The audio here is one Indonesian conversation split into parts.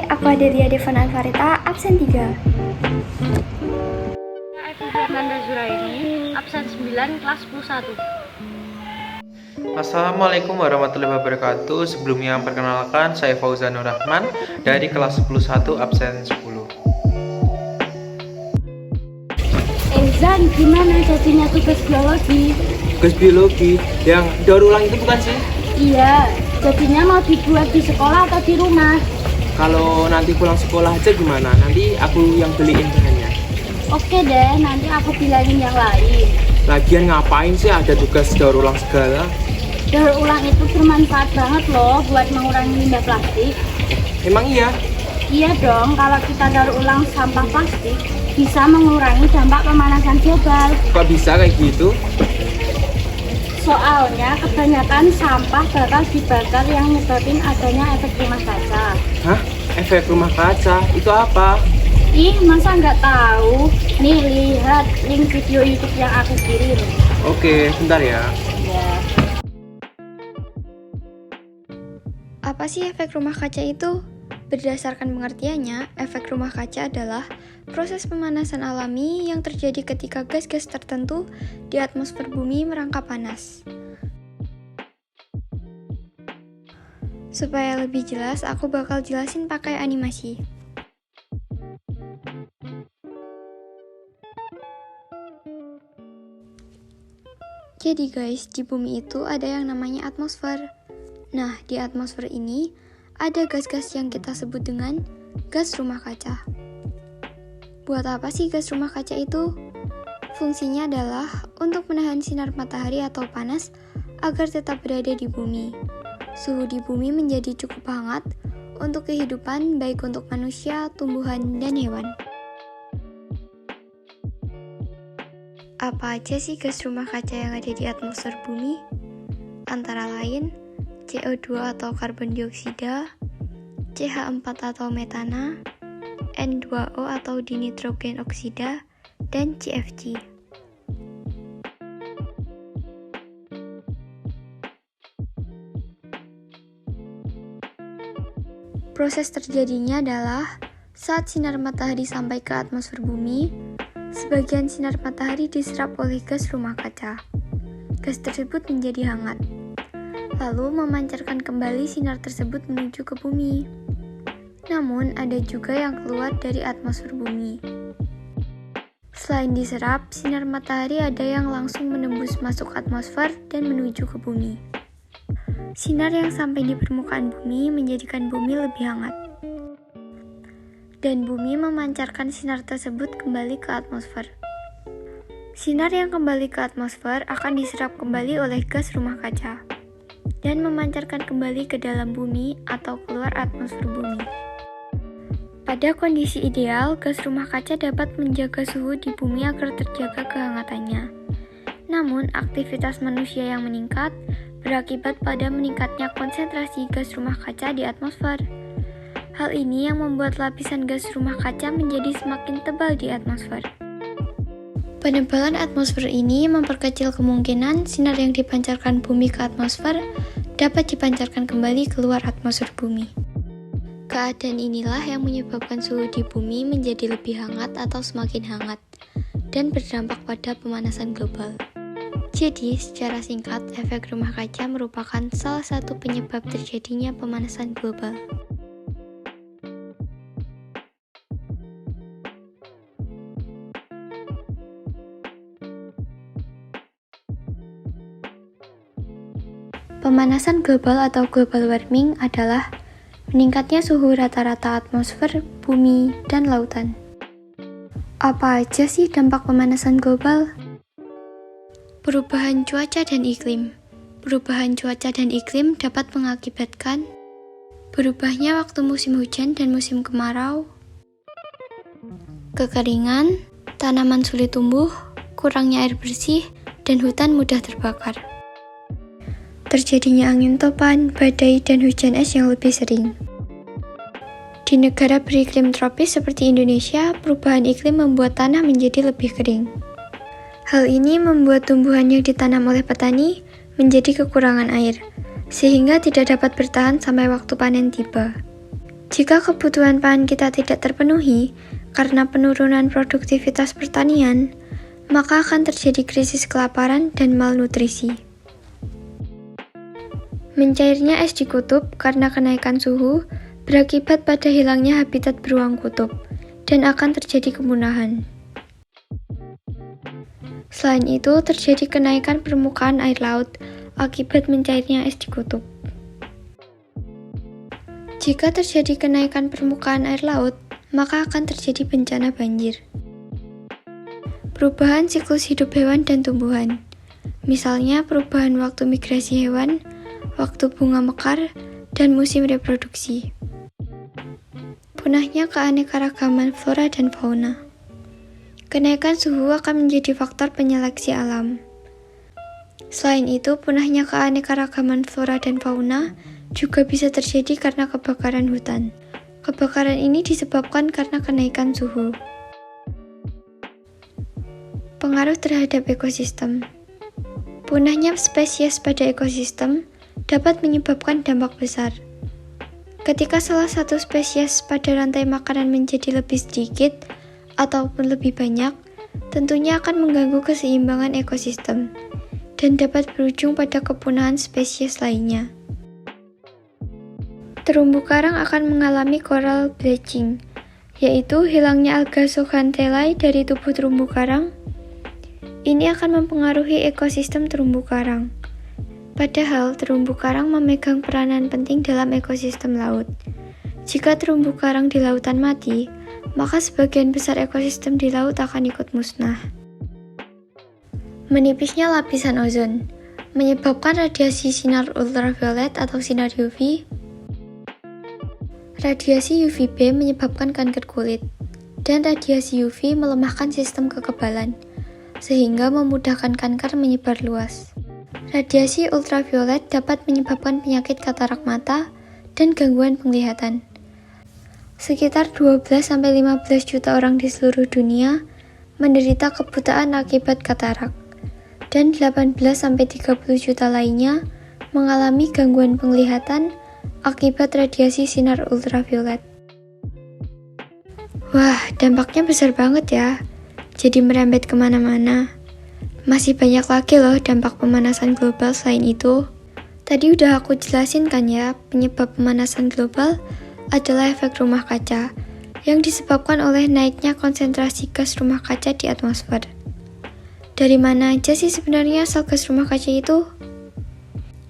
aku Adelia Devon Alvarita, absen 3. Fernanda Zuraini, absen 9, kelas 11. Assalamualaikum warahmatullahi wabarakatuh. Sebelumnya perkenalkan, saya Fauzanur Rahman dari kelas 11 absen 10. Zan, gimana jadinya tugas biologi? Tugas biologi yang daur ulang itu bukan sih? Iya, jadinya mau dibuat di sekolah atau di rumah? Kalau nanti pulang sekolah aja gimana? Nanti aku yang beliin bahannya. Oke deh, nanti aku bilangin yang lain. Lagian ngapain sih ada tugas daur ulang segala? Daur ulang itu bermanfaat banget loh buat mengurangi limbah plastik. Emang iya? Iya dong, kalau kita daur ulang sampah plastik bisa mengurangi dampak pemanasan global. Kok bisa kayak gitu? Soalnya kebanyakan sampah bakal dibakar yang nyebabin adanya efek rumah kaca. Hah? Efek rumah kaca? Itu apa? Ih, masa nggak tahu? Nih, lihat link video YouTube yang aku kirim. Oke, bentar ya. Ya. Apa sih efek rumah kaca itu? Berdasarkan pengertiannya, efek rumah kaca adalah proses pemanasan alami yang terjadi ketika gas-gas tertentu di atmosfer bumi merangkap panas. Supaya lebih jelas, aku bakal jelasin pakai animasi. Jadi guys, di bumi itu ada yang namanya atmosfer. Nah, di atmosfer ini ada gas-gas yang kita sebut dengan gas rumah kaca. Buat apa sih gas rumah kaca itu? Fungsinya adalah untuk menahan sinar matahari atau panas agar tetap berada di bumi. Suhu di bumi menjadi cukup hangat untuk kehidupan baik untuk manusia, tumbuhan, dan hewan. Apa aja sih gas rumah kaca yang ada di atmosfer bumi? Antara lain, CO2 atau karbon dioksida, CH4 atau metana, N2O atau dinitrogen oksida, dan CFC. Proses terjadinya adalah saat sinar matahari sampai ke atmosfer bumi, sebagian sinar matahari diserap oleh gas rumah kaca. Gas tersebut menjadi hangat, lalu memancarkan kembali sinar tersebut menuju ke bumi. Namun, ada juga yang keluar dari atmosfer bumi. Selain diserap, sinar matahari ada yang langsung menembus masuk atmosfer dan menuju ke bumi. Sinar yang sampai di permukaan bumi menjadikan bumi lebih hangat. Dan bumi memancarkan sinar tersebut kembali ke atmosfer. Sinar yang kembali ke atmosfer akan diserap kembali oleh gas rumah kaca dan memancarkan kembali ke dalam bumi atau keluar atmosfer bumi. Pada kondisi ideal, gas rumah kaca dapat menjaga suhu di bumi agar terjaga kehangatannya. Namun, aktivitas manusia yang meningkat berakibat pada meningkatnya konsentrasi gas rumah kaca di atmosfer. Hal ini yang membuat lapisan gas rumah kaca menjadi semakin tebal di atmosfer. Penebalan atmosfer ini memperkecil kemungkinan sinar yang dipancarkan bumi ke atmosfer dapat dipancarkan kembali keluar atmosfer bumi. Keadaan inilah yang menyebabkan suhu di bumi menjadi lebih hangat atau semakin hangat dan berdampak pada pemanasan global. Jadi, secara singkat, efek rumah kaca merupakan salah satu penyebab terjadinya pemanasan global. Pemanasan global atau global warming adalah meningkatnya suhu rata-rata atmosfer, bumi, dan lautan. Apa aja sih dampak pemanasan global? Perubahan cuaca dan iklim. Perubahan cuaca dan iklim dapat mengakibatkan berubahnya waktu musim hujan dan musim kemarau, kekeringan, tanaman sulit tumbuh, kurangnya air bersih, dan hutan mudah terbakar. Terjadinya angin topan, badai, dan hujan es yang lebih sering. Di negara beriklim tropis seperti Indonesia, perubahan iklim membuat tanah menjadi lebih kering. Hal ini membuat tumbuhan yang ditanam oleh petani menjadi kekurangan air, sehingga tidak dapat bertahan sampai waktu panen tiba. Jika kebutuhan pangan kita tidak terpenuhi karena penurunan produktivitas pertanian, maka akan terjadi krisis kelaparan dan malnutrisi. Mencairnya es di kutub karena kenaikan suhu berakibat pada hilangnya habitat beruang kutub dan akan terjadi kepunahan. Selain itu, terjadi kenaikan permukaan air laut akibat mencairnya es di kutub. Jika terjadi kenaikan permukaan air laut, maka akan terjadi bencana banjir. Perubahan siklus hidup hewan dan tumbuhan, misalnya perubahan waktu migrasi hewan, waktu bunga mekar, dan musim reproduksi. Punahnya keanekaragaman flora dan fauna. Kenaikan suhu akan menjadi faktor penyeleksi alam. Selain itu, punahnya keanekaragaman flora dan fauna juga bisa terjadi karena kebakaran hutan. Kebakaran ini disebabkan karena kenaikan suhu. Pengaruh terhadap ekosistem. Punahnya spesies pada ekosistem dapat menyebabkan dampak besar. Ketika salah satu spesies pada rantai makanan menjadi lebih sedikit ataupun lebih banyak, tentunya akan mengganggu keseimbangan ekosistem dan dapat berujung pada kepunahan spesies lainnya. Terumbu karang akan mengalami coral bleaching, yaitu hilangnya alga zooxanthellae dari tubuh terumbu karang. Ini akan mempengaruhi ekosistem terumbu karang. Padahal terumbu karang memegang peranan penting dalam ekosistem laut. Jika terumbu karang di lautan mati, maka sebagian besar ekosistem di laut akan ikut musnah. Menipisnya lapisan ozon menyebabkan radiasi sinar ultraviolet atau sinar UV. Radiasi UVB menyebabkan kanker kulit, dan radiasi UV melemahkan sistem kekebalan, sehingga memudahkan kanker menyebar luas. Radiasi ultraviolet dapat menyebabkan penyakit katarak mata dan gangguan penglihatan. Sekitar 12-15 juta orang di seluruh dunia menderita kebutaan akibat katarak, dan 18-30 juta lainnya mengalami gangguan penglihatan akibat radiasi sinar ultraviolet. Wah, dampaknya besar banget ya, jadi merembet kemana-mana. Masih banyak lagi loh dampak pemanasan global selain itu. Tadi udah aku jelasin kan ya, penyebab pemanasan global adalah efek rumah kaca yang disebabkan oleh naiknya konsentrasi gas rumah kaca di atmosfer. Dari mana aja sih sebenarnya asal gas rumah kaca itu?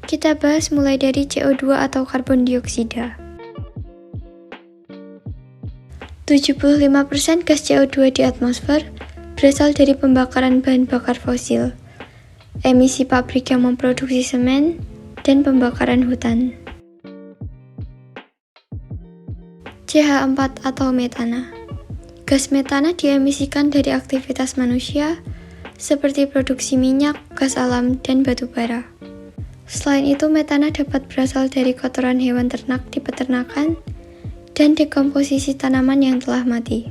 Kita bahas mulai dari CO2 atau karbon dioksida. 75% gas CO2 di atmosfer berasal dari pembakaran bahan bakar fosil, emisi pabrik yang memproduksi semen, dan pembakaran hutan. CH4 atau metana. Gas metana diemisikan dari aktivitas manusia seperti produksi minyak, gas alam, dan batu bara. Selain itu, metana dapat berasal dari kotoran hewan ternak di peternakan dan dekomposisi tanaman yang telah mati.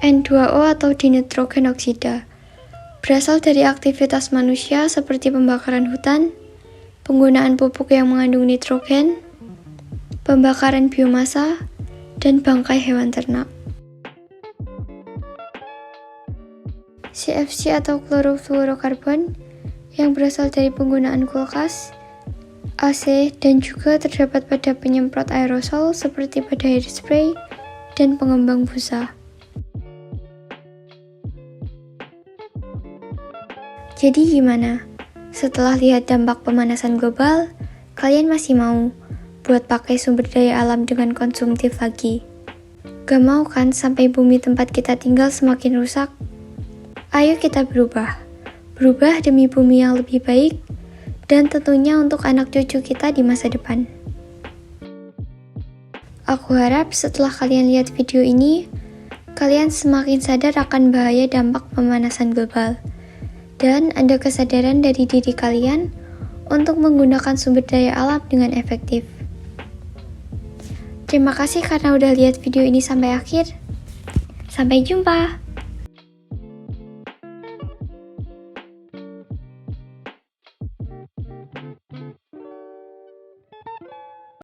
N2O atau dinitrogen oksida berasal dari aktivitas manusia seperti pembakaran hutan, penggunaan pupuk yang mengandung nitrogen, pembakaran biomasa, dan bangkai hewan ternak. CFC atau klorofluorokarbon yang berasal dari penggunaan kulkas, AC, dan juga terdapat pada penyemprot aerosol seperti pada hairspray dan pengembang busa. Jadi gimana? Setelah lihat dampak pemanasan global, kalian masih mau buat pakai sumber daya alam dengan konsumtif lagi? Gak mau kan sampai bumi tempat kita tinggal semakin rusak? Ayo kita berubah demi bumi yang lebih baik, dan tentunya untuk anak cucu kita di masa depan. Aku harap setelah kalian lihat video ini, kalian semakin sadar akan bahaya dampak pemanasan global, dan ada kesadaran dari diri kalian untuk menggunakan sumber daya alam dengan efektif. Terima kasih karena udah lihat video ini sampai akhir. Sampai jumpa!